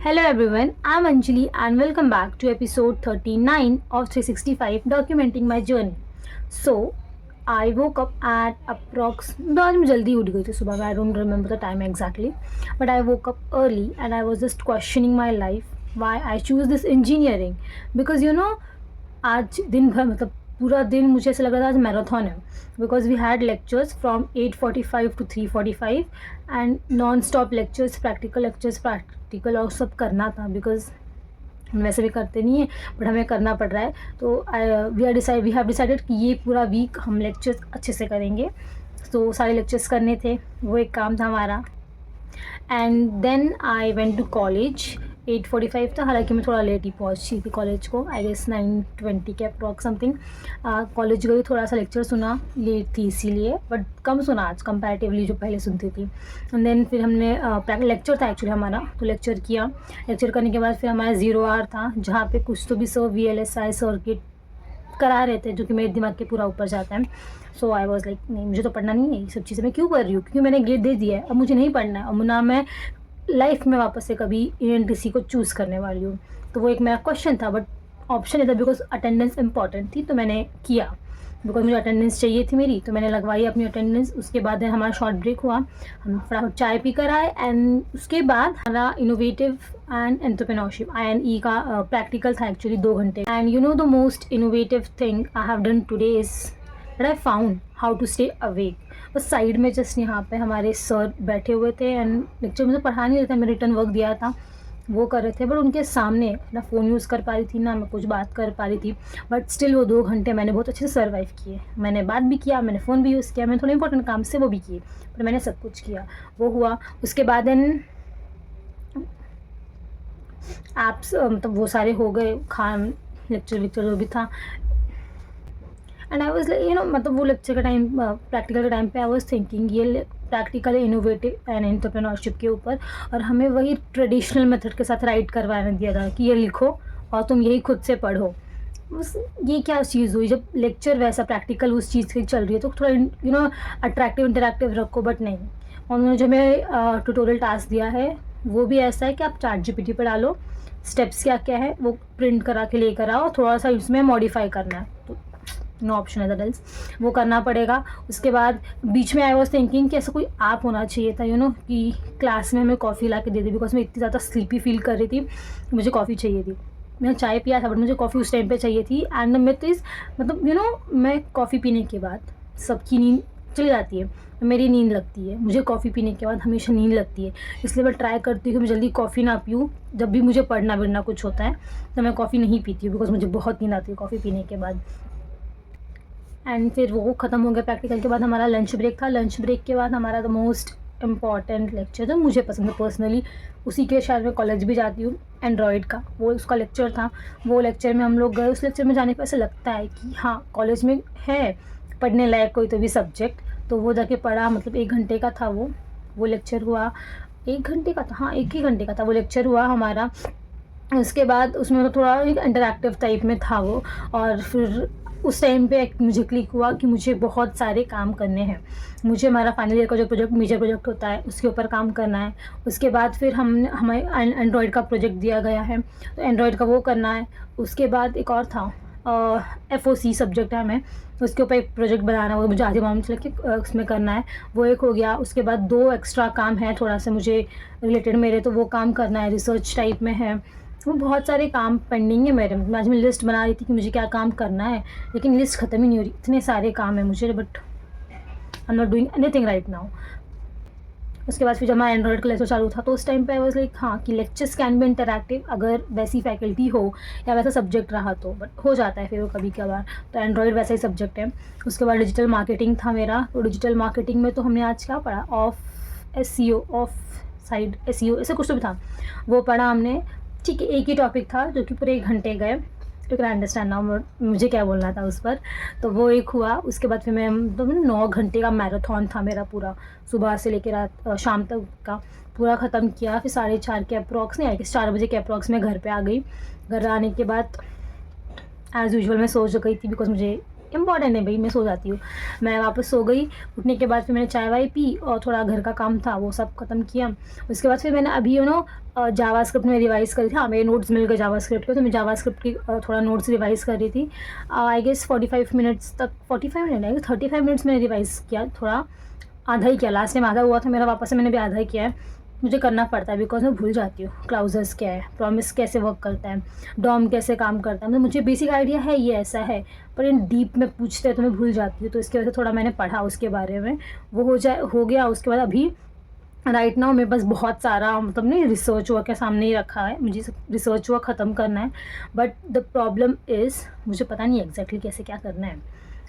Hello everyone, I'm Anjali and welcome back to episode 39 of 365 documenting my journey. So, I woke up at approx तो आज मैं जल्दी उठ गई थी सुबह में. I don't remember the time exactly, but I woke up early and I was just questioning my life, why I choose this engineering, because आज दिन भर मतलब पूरा दिन मुझे ऐसा लग रहा था आज मैराथन है, because we had lectures from 8:45 to 3:45 and non stop practical और सब करना था, बिकॉज हम वैसे भी करते नहीं है बट हमें करना पड़ रहा है. तो वी हैव डिसाइडेड कि ये पूरा वीक हम लेक्चर्स अच्छे से करेंगे. तो सारे लेक्चर्स करने थे, वो एक काम था हमारा. And then I went to college. 8:45 था, हालांकि मैं थोड़ा लेट ही पहुंची थी कॉलेज को. आई गेस 9:20 के अप्रॉक्स समथिंग कॉलेज गई. थोड़ा सा लेक्चर सुना, लेट थी इसीलिए, बट कम सुना आज कंपैरेटिवली जो पहले सुनती थी. एंड देन फिर हमने लेक्चर था एक्चुअली हमारा, तो लेक्चर किया. लेक्चर करने के बाद फिर हमारा 0 आवर था, जहाँ पे कुछ तो भी सर VLSI सर्किट करा रहे थे, जो कि मेरे दिमाग के पूरा ऊपर जाता है. सो आई वॉज लाइक नहीं, मुझे तो पढ़ना नहीं है, ये सब चीज़ें मैं क्यों कर रही हूँ, क्योंकि मैंने गेट दे दिया है, अब मुझे नहीं पढ़ना है. अब ना मैं लाइफ में वापस से कभी ENTC को चूज़ करने वाली हूँ. तो वो एक मेरा क्वेश्चन था, बट ऑप्शन नहीं था, बिकॉज अटेंडेंस इंपॉर्टेंट थी. तो मैंने किया, बिकॉज मुझे अटेंडेंस चाहिए थी मेरी, तो मैंने लगवाई अपनी अटेंडेंस. उसके बाद हमारा शॉर्ट ब्रेक हुआ, हम फटाफट चाय पी कर आए. एंड उसके बाद हमारा इनोवेटिव एंड एंटरप्रेन्योरशिप INE का प्रैक्टिकल था एक्चुअली 2 घंटे. And you know the most innovative thing I have done today is that I found how to stay awake. बस साइड में जस्ट यहाँ पे हमारे सर बैठे हुए थे एंड लेक्चर मुझे पढ़ा नहीं रहे थे, मैं रिटर्न वर्क दिया था वो कर रहे थे, बट उनके सामने ना फ़ोन यूज़ कर पा रही थी ना मैं कुछ बात कर पा रही थी. बट स्टिल वो 2 घंटे मैंने बहुत अच्छे से सर्वाइव किए. मैंने बात भी किया, मैंने फ़ोन भी यूज़ किया, मैंने थोड़े इंपॉर्टेंट काम से वो भी किए, पर मैंने सब कुछ किया. वो हुआ. उसके बाद ऐप्स मतलब वो सारे हो गए, लेक्चर जो भी था. एंड आई वॉज लाइक मतलब वो लेक्चर का टाइम, प्रैक्टिकल के टाइम पे आई वॉज थिंकिंग ये प्रैक्टिकल इनोवेटिव एंड एंटरप्रेन्योरशिप के ऊपर, और हमें वही ट्रेडिशनल मेथड के साथ राइट करवाने दिया था कि ये लिखो और तुम यही खुद से पढ़ो. बस ये क्या चीज़ हुई, जब लेक्चर वैसा प्रैक्टिकल उस चीज़ की चल रही है तो थोड़ा अट्रैक्टिव इंटरैक्टिव रखो. बट नहीं, उन्होंने जो हमें ट्यूटोरियल टास्क दिया है वो भी ऐसा है कि आप ChatGPT पर डालो, स्टेप्स क्या क्या है वो प्रिंट करा के लेकर आओ, थोड़ा सा इसमें मॉडिफाई करना है. तो नो ऑप्शन है दैट, वो करना पड़ेगा. उसके बाद बीच में आई वॉज थिंकिंग कि ऐसा कोई ऐप होना चाहिए था कि क्लास में हमें कॉफ़ी ला के दे दी, बिकॉज मैं इतनी ज़्यादा स्लीपी फील कर रही थी कि मुझे कॉफ़ी चाहिए थी. मैंने चाय पिया था बट मुझे कॉफ़ी उस टाइम पे चाहिए थी. एंड द मिथ इज़ मतलब मैं कॉफ़ी पीने के बाद सबकी नींद चली जाती है, मेरी नींद लगती है. मुझे कॉफ़ी पीने के बाद हमेशा नींद लगती है, इसलिए मैं ट्राई करती हूँ कि मैं जल्दी कॉफ़ी ना पीऊँ. जब भी मुझे पढ़ना बिढ़ना कुछ होता है तो मैं कॉफ़ी नहीं पीती हूँ, बिकॉज मुझे बहुत नींद आती है कॉफ़ी पीने के बाद. एंड फिर वो ख़त्म हो गया. प्रैक्टिकल के बाद हमारा लंच ब्रेक था. लंच ब्रेक के बाद हमारा द मोस्ट इम्पॉर्टेंट लेक्चर जो मुझे पसंद है पर्सनली, उसी के शायद मैं कॉलेज भी जाती हूँ, एंड्रॉयड का वो उसका लेक्चर था. वो लेक्चर में हम लोग गए. उस लेक्चर में जाने पर ऐसा लगता है कि हाँ कॉलेज में है पढ़ने लायक कोई तो भी सब्जेक्ट. तो वो जाके पढ़ा, मतलब 1 घंटे का था वो लेक्चर हुआ. 1 घंटे का था, हाँ 1 ही घंटे का था वो लेक्चर हुआ हमारा. उसके बाद उसमें तो थोड़ा एक इंटरैक्टिव टाइप में था वो. और फिर उस टाइम पे मुझे क्लिक हुआ कि मुझे बहुत सारे काम करने हैं. मुझे हमारा फाइनल ईयर का जो मेजर प्रोजेक्ट होता है उसके ऊपर काम करना है. उसके बाद फिर हमें एंड्रॉयड का प्रोजेक्ट दिया गया है, तो एंड्रॉयड का वो करना है. उसके बाद एक और था FOC सब्जेक्ट है हमें, उसके ऊपर एक प्रोजेक्ट बनाना, वो मुझे आधे मामले से लेके उसमें करना है, वो एक हो गया. उसके बाद 2 एक्स्ट्रा काम है थोड़ा सा मुझे रिलेटेड मेरे, तो वो काम करना है, रिसर्च टाइप में है. वो बहुत सारे काम पेंडिंग है मेरे. आज मैं लिस्ट बना रही थी कि मुझे क्या काम करना है, लेकिन लिस्ट ख़त्म ही नहीं हो रही, इतने सारे काम है मुझे, but I am not doing anything right now. उसके बाद फिर जब हमारा एंड्रॉयड का लेक्चर चालू था तो उस टाइम पे आई वाज लाइक हाँ कि लेक्चर्स कैन बी इंटरैक्टिव अगर वैसी फैकल्टी हो या वैसा सब्जेक्ट रहा तो, बट हो जाता है फिर वो कभी कभार. तो एंड्रॉयड वैसा ही सब्जेक्ट है. उसके बाद डिजिटल मार्केटिंग था मेरा. तो डिजिटल मार्केटिंग में तो हमने आज क्या पढ़ा, ऑफ साइड SEO ऐसे कुछ तो भी था, वो पढ़ा हमने. ठीक है, एक ही टॉपिक था जो कि पूरे 1 घंटे गए. तो कैन अंडरस्टैंड नाउ मुझे क्या बोलना था उस पर. तो वो एक हुआ. उसके बाद फिर मैं तो 9 घंटे का मैराथन था मेरा पूरा, सुबह से लेकर रात शाम तक का पूरा ख़त्म किया. फिर 4:30 के अप्रॉक्स नहीं आई, 4 बजे के अप्रॉक्स में घर पे आ गई. घर आने के बाद एज़ यूजुअल मैं सो गई थी, बिकॉज मुझे इम्पॉर्टेंट है भाई, मैं सो जाती हूँ। मैं वापस सो गई, उठने के बाद फिर मैंने चाय वाय पी और थोड़ा घर का काम था वो सब ख़त्म किया। उसके बाद फिर मैंने अभी जावास्क्रिप्ट में रिवाइज़ करी थी। हाँ, मेरे नोट्स मिल गए जावास्क्रिप्ट के, तो मैं जावास्क्रिप्ट की थोड़ा नोट्स रिवाइज़ कर रही थी। आई गेस 45 मिनट्स तक, 45 मिनट आई गेस 35 मिनट्स मैंने रिवाइज़ किया, थोड़ा आधा ही किया। लास्ट टाइम आधा हुआ था मेरा, वापस से मैंने भी आधा ही किया है। मुझे करना पड़ता है बिकॉज़ मैं भूल जाती हूँ क्लाउज़र्स क्या है, प्रॉमिस कैसे वर्क करता है, डॉम कैसे काम करता है। मतलब मुझे बेसिक आइडिया है ये ऐसा है, पर इन डीप में पूछते हैं तो मैं भूल जाती हूँ। तो इसकी वजह से थोड़ा मैंने पढ़ा उसके बारे में, वो हो गया। उसके बाद अभी राइट नाउ मेरे पास बहुत सारा मतलब नहीं रिसर्च वर्क के सामने ही रखा है, मुझे रिसर्च वर्क ख़त्म करना है। बट द प्रॉब्लम इज़ मुझे पता नहीं एग्जैक्टली कैसे क्या करना है,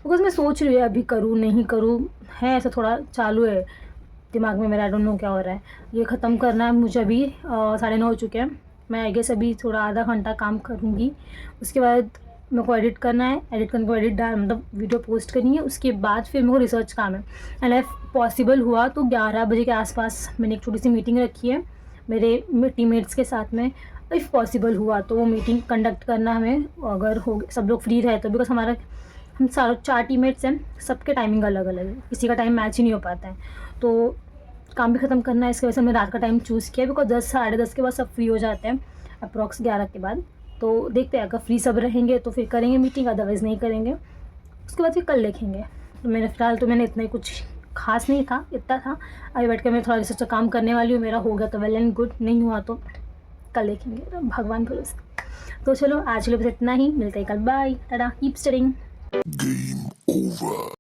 बिकॉज मैं सोच रही हूँ अभी करूँ नहीं करूँ, है ऐसा थोड़ा चालू है दिमाग में मेरा। आई डोंट नो क्या हो रहा है। ये ख़त्म करना है मुझे अभी। 9:30 हो चुके हैं। मैं आई गेस अभी थोड़ा आधा घंटा काम करूँगी, उसके बाद मेरे को एडिट करना है। एडिट करने को एडिट डाल मतलब वीडियो पोस्ट करनी है। उसके बाद फिर मेरे को रिसर्च काम है। एंड इफ़ पॉसिबल हुआ तो 11 बजे के आसपास मैंने एक छोटी सी मीटिंग रखी है मेरे टीममेट्स के साथ में। इफ़ पॉसिबल हुआ तो वो मीटिंग कंडक्ट करना हमें, अगर हो सब लोग फ्री रहे तो, बिकॉज हम सारे 4 टीममेट्स हैं, सबके टाइमिंग अलग अलग है, किसी का टाइम मैच ही नहीं हो पाता है। तो काम भी ख़त्म करना है, इसकी वजह से मैंने रात का टाइम चूज़ किया, बिकॉज 10 साढ़े 10 के बाद सब फ्री हो जाते हैं, अप्रॉक्स 11 के बाद। तो देखते हैं, अगर फ्री सब रहेंगे तो फिर करेंगे मीटिंग, अदरवाइज़ नहीं करेंगे। उसके बाद फिर कल देखेंगे। तो मैंने इतना ही कुछ खास नहीं था, इतना था। अभी बैठ कर मैं थोड़ा रिसर्च का काम करने वाली हूँ। मेरा हो गया तो वेल एंड गुड, नहीं हुआ तो कल देखेंगे, तो भगवान भरोसे। तो चलो आज के लिए बस इतना ही, मिलते हैं कल। Bye, tata, keep studying.